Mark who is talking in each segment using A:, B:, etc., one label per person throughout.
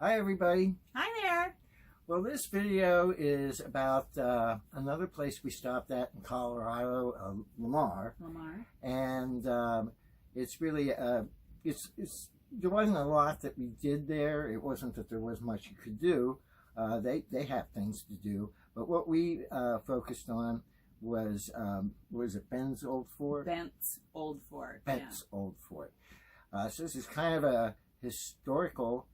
A: Hi everybody.
B: Hi there.
A: Well, this video is about another place we stopped at in Colorado, Lamar. And it's really, there wasn't a lot that we did there. It wasn't that there was much you could do. They have things to do. But what we focused on was it Ben's Old Fort?
B: Bent's Old Fort.
A: Bent's Old Fort. So this is kind of a historical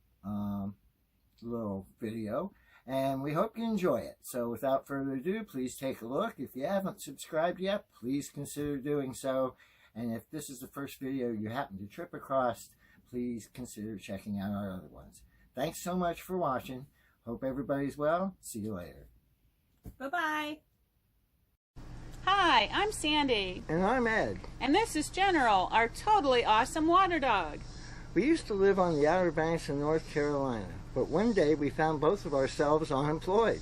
A: little video, and we hope you enjoy it. So without further ado, please take a look. If you haven't subscribed yet, please consider doing so. And if this is the first video you happen to trip across, please consider checking out our other ones. Thanks so much for watching. Hope everybody's well. See you later.
B: Bye-bye. Hi, I'm Sandy.
A: And I'm Ed.
B: And this is General, our totally awesome water dog.
A: We used to live on the Outer Banks in North Carolina, but one day we found both of ourselves unemployed.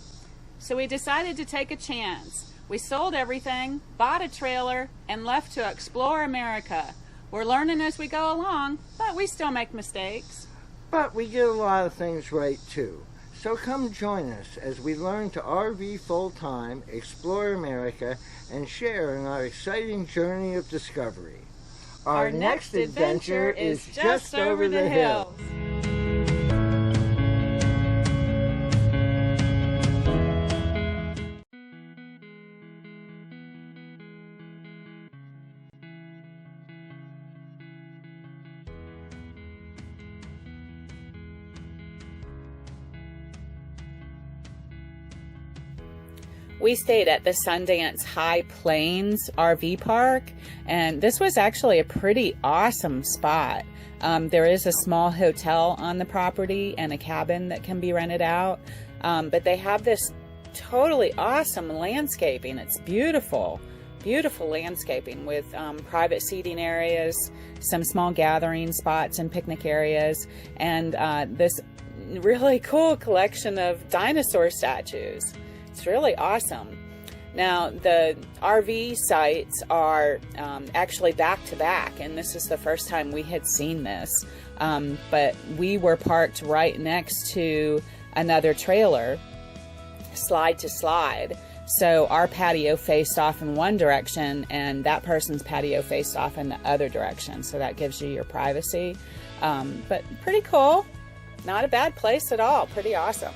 B: So we decided to take a chance. We sold everything, bought a trailer, and left to explore America. We're learning as we go along, but we still make mistakes.
A: But we get a lot of things right too. So come join us as we learn to RV full-time, explore America, and share in our exciting journey of discovery. Our next adventure is just over the hills.
B: We stayed at the Sundance High Plains RV Park, and this was actually a pretty awesome spot. There is a small hotel on the property and a cabin that can be rented out, but they have this totally awesome landscaping. It's beautiful, beautiful landscaping with private seating areas, some small gathering spots and picnic areas, and this really cool collection of dinosaur statues. It's really awesome. Now, the RV sites are actually back to back, and this is the first time we had seen this. But we were parked right next to another trailer, slide to slide. So our patio faced off in one direction, and that person's patio faced off in the other direction. So that gives you your privacy. But pretty cool. Not a bad place at all. Pretty awesome.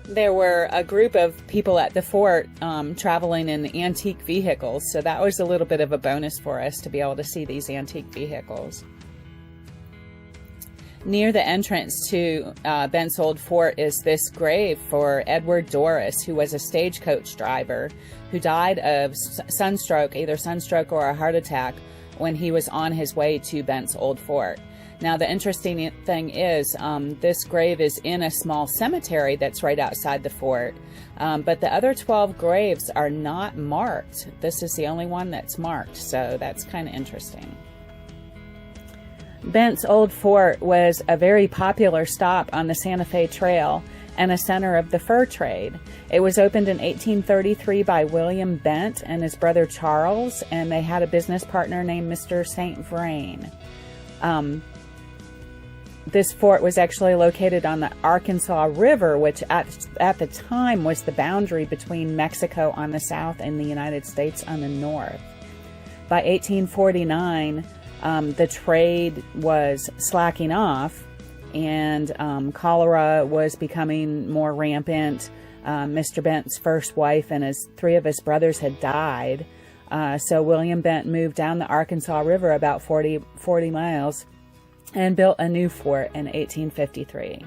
B: There were a group of people at the fort traveling in antique vehicles, so that was a little bit of a bonus for us to be able to see these antique vehicles. Near the entrance to Bent's Old Fort is this grave for Edward Doris, who was a stagecoach driver who died of sunstroke, either sunstroke or a heart attack, when he was on his way to Bent's Old Fort. Now, the interesting thing is this grave is in a small cemetery that's right outside the fort, but the other 12 graves are not marked. This is the only one that's marked, so that's kind of interesting. Bent's Old Fort was a very popular stop on the Santa Fe Trail and a center of the fur trade. It was opened in 1833 by William Bent and his brother Charles, and they had a business partner named Mr. St. Vrain. This fort was actually located on the Arkansas River, which at the time was the boundary between Mexico on the south and the United States on the north. By 1849, the trade was slacking off, and cholera was becoming more rampant. Mr. Bent's first wife and three of his brothers had died, so William Bent moved down the Arkansas River about 40 miles and built a new fort in 1853.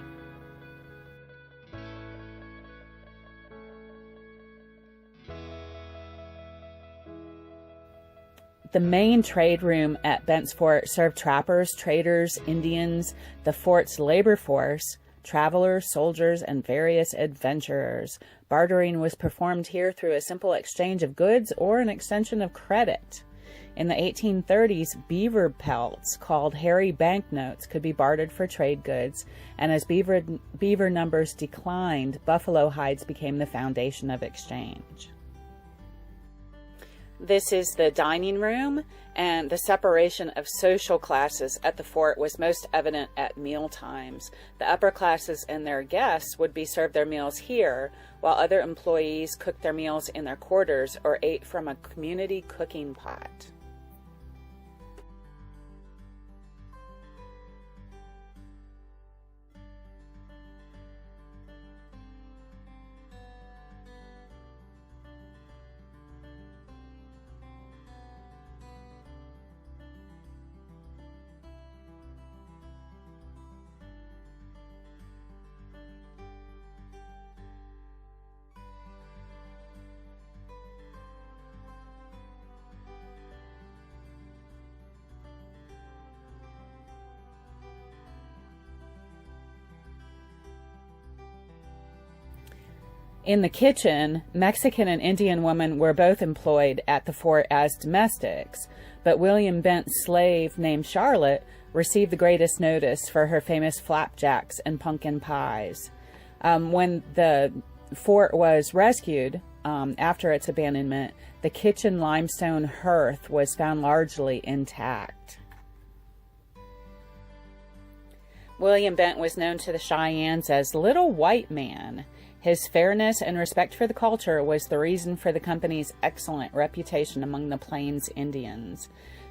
B: The main trade room at Bent's Fort served trappers, traders, Indians, the fort's labor force, travelers, soldiers, and various adventurers. Bartering was performed here through a simple exchange of goods or an extension of credit. In the 1830s, beaver pelts called hairy banknotes could be bartered for trade goods, and as beaver numbers declined, buffalo hides became the foundation of exchange. This is the dining room, and the separation of social classes at the fort was most evident at meal times. The upper classes and their guests would be served their meals here, while other employees cooked their meals in their quarters or ate from a community cooking pot. In the kitchen, Mexican and Indian women were both employed at the fort as domestics, but William Bent's slave named Charlotte received the greatest notice for her famous flapjacks and pumpkin pies. When the fort was rescued after its abandonment, the kitchen limestone hearth was found largely intact. William Bent was known to the Cheyennes as Little White Man. His fairness and respect for the culture was the reason for the company's excellent reputation among the Plains Indians.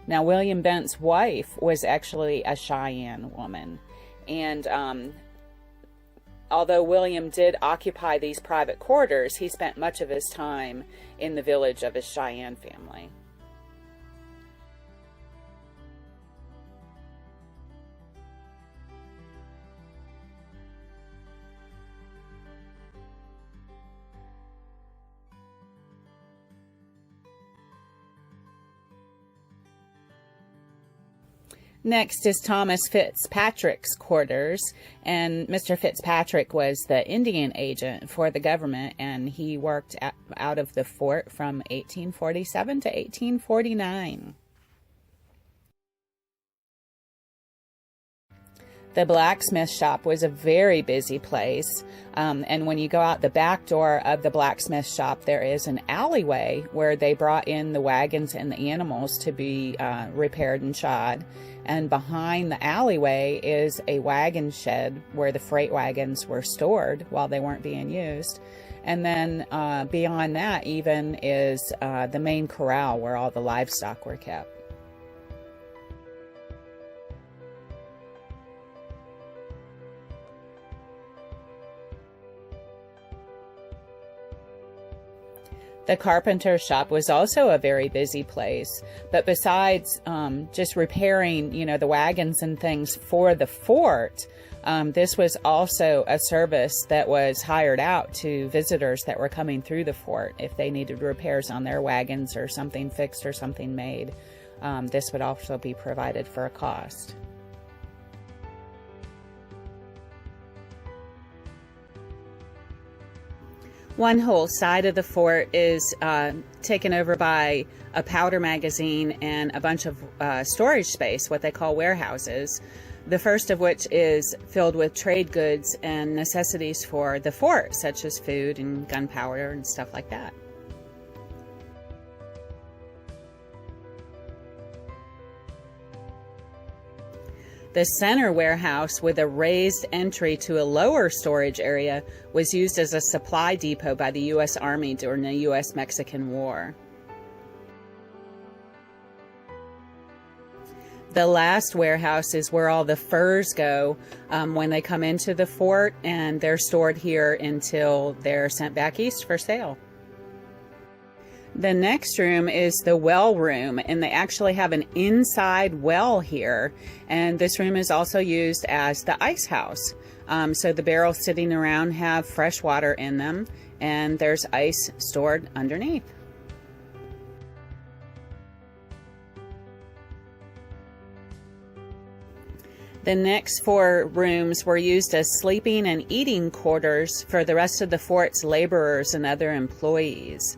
B: Now, William Bent's wife was actually a Cheyenne woman, and although William did occupy these private quarters, he spent much of his time in the village of his Cheyenne family. Next is Thomas Fitzpatrick's quarters, and Mr. Fitzpatrick was the Indian agent for the government, and he worked out of the fort from 1847 to 1849. The blacksmith shop was a very busy place, and when you go out the back door of the blacksmith shop, there is an alleyway where they brought in the wagons and the animals to be repaired and shod. And behind the alleyway is a wagon shed where the freight wagons were stored while they weren't being used. And then beyond that even is the main corral where all the livestock were kept. The carpenter's shop was also a very busy place, but besides just repairing, the wagons and things for the fort, this was also a service that was hired out to visitors that were coming through the fort. If they needed repairs on their wagons or something fixed or something made, this would also be provided for a cost. One whole side of the fort is taken over by a powder magazine and a bunch of storage space, what they call warehouses. The first of which is filled with trade goods and necessities for the fort, such as food and gunpowder and stuff like that. The center warehouse, with a raised entry to a lower storage area, was used as a supply depot by the U.S. Army during the U.S.-Mexican War. The last warehouse is where all the furs go when they come into the fort, and they're stored here until they're sent back east for sale. The next room is the well room, and they actually have an inside well here, and this room is also used as the ice house. So the barrels sitting around have fresh water in them, and there's ice stored underneath. The next 4 rooms were used as sleeping and eating quarters for the rest of the fort's laborers and other employees.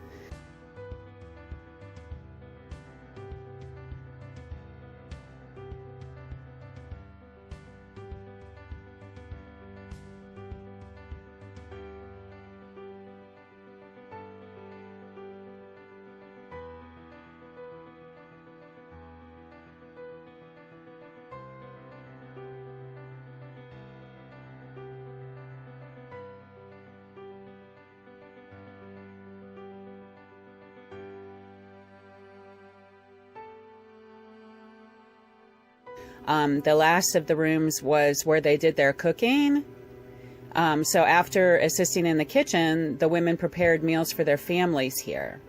B: The last of the rooms was where they did their cooking. So after assisting in the kitchen, the women prepared meals for their families here.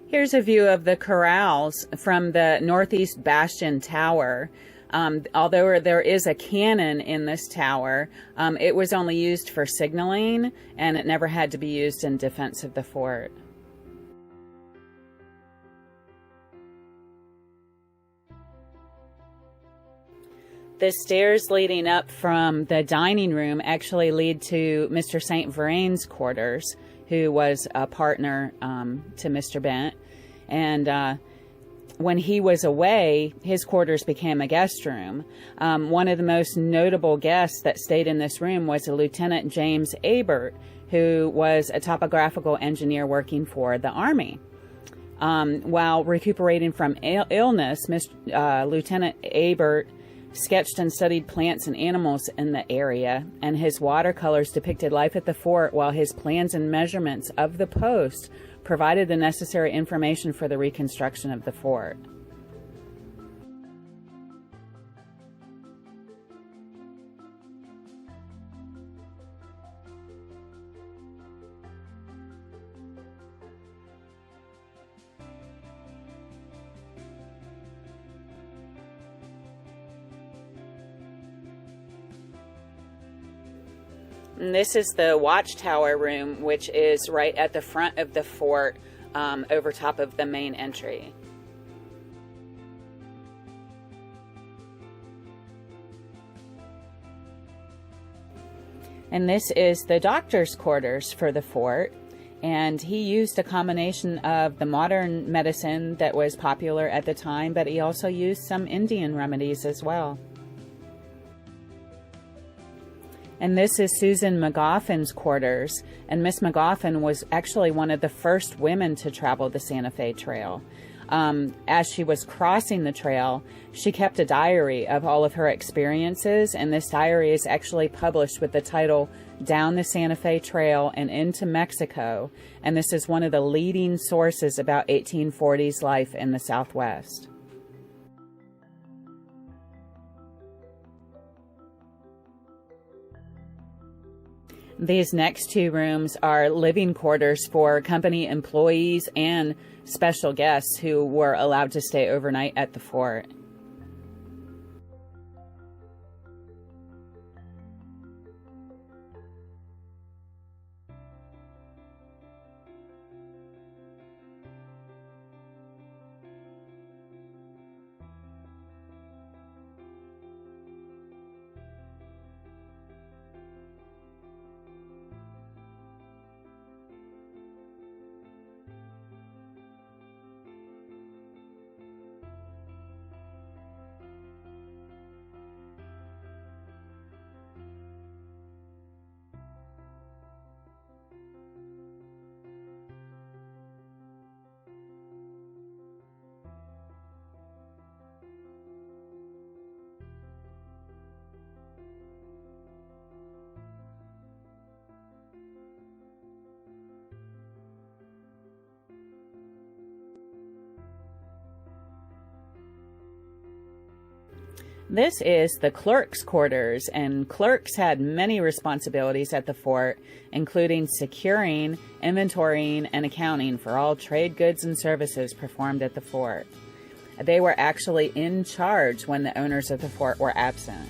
B: Here's a view of the corrals from the Northeast Bastion Tower. Although there is a cannon in this tower, it was only used for signaling, and it never had to be used in defense of the fort. The stairs leading up from the dining room actually lead to Mr. St. Vrain's quarters, who was a partner to Mr. Bent. And when he was away, his quarters became a guest room. One of the most notable guests that stayed in this room was a Lieutenant James Abert, who was a topographical engineer working for the Army. While recuperating from illness, Lieutenant Abert sketched and studied plants and animals in the area, and his watercolors depicted life at the fort, while his plans and measurements of the post provided the necessary information for the reconstruction of the fort. And this is the watchtower room, which is right at the front of the fort, over top of the main entry. And this is the doctor's quarters for the fort. And he used a combination of the modern medicine that was popular at the time, but he also used some Indian remedies as well. And this is Susan McGoffin's quarters. And Miss McGoffin was actually one of the first women to travel the Santa Fe Trail. As she was crossing the trail, she kept a diary of all of her experiences. And this diary is actually published with the title Down the Santa Fe Trail and Into Mexico. And this is one of the leading sources about 1840s life in the Southwest. These next two rooms are living quarters for company employees and special guests who were allowed to stay overnight at the fort. This is the clerk's quarters, and clerks had many responsibilities at the fort, including securing, inventorying, and accounting for all trade goods and services performed at the fort. They were actually in charge when the owners of the fort were absent.